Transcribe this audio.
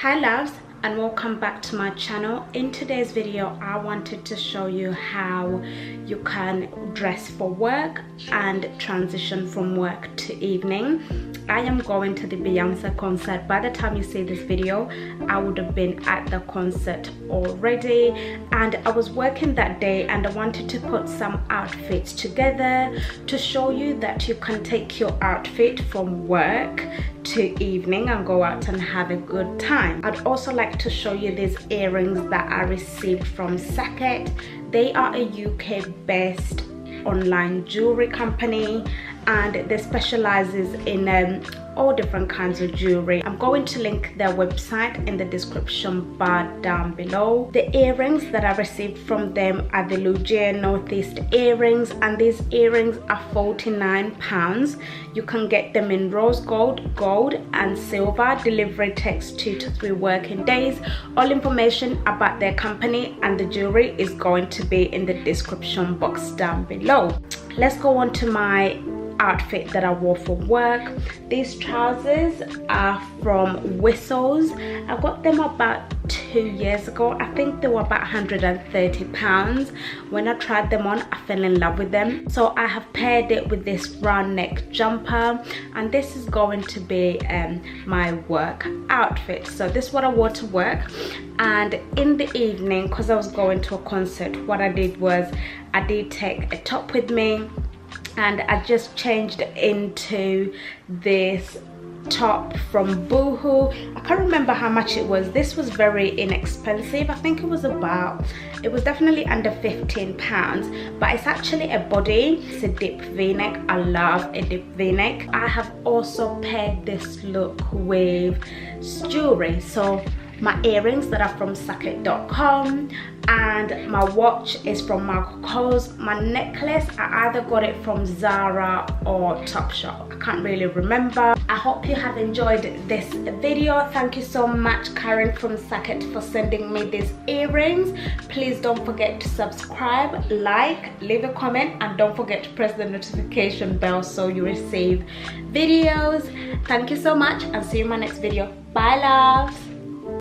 Hi loves, and welcome back to my channel. In today's video I wanted to show you how you can dress for work and transition from work to evening. I am going to the Beyonce concert. By the time you see this video, I would have been at the concert already, and I was working that day and I wanted to put some outfits together to show you that you can take your outfit from work to evening and go out and have a good time. I'd also like to show you these earrings that I received from SACET. They are a UK based online jewelry company and they specializes in all different kinds of jewelry. I'm going to link their website in the description bar down below. The earrings that I received from them are the LUJIA Northeast earrings, and these earrings are £49. You can get them in rose gold, gold and silver. Delivery takes 2 to 3 working days. All information about their company and the jewelry is going to be in the description box down below. Let's go on to my outfit that I wore for work. These trousers are from Whistles. I got them about 2 years ago. I think they were about £130. When I tried them on, I fell in love with them, so I have paired it with this round neck jumper, and this is going to be my work outfit. So this is what I wore to work, and in the evening, because I was going to a concert, what I did was I did take a top with me and I just changed into this top from Boohoo. I can't remember how much it was. This was very inexpensive. I think it was definitely under £15, but it's actually a body. It's a dip v-neck. I love a dip v-neck. I have also paired this look with jewelry. So my earrings that are from SACET.com, and my watch is from Marco Co's. My necklace, I either got it from Zara or Topshop. I can't really remember. I hope you have enjoyed this video. Thank you so much, Karen from SACET, for sending me these earrings. Please don't forget to subscribe, like, leave a comment, and don't forget to press the notification bell so you receive videos. Thank you so much, and see you in my next video. Bye loves.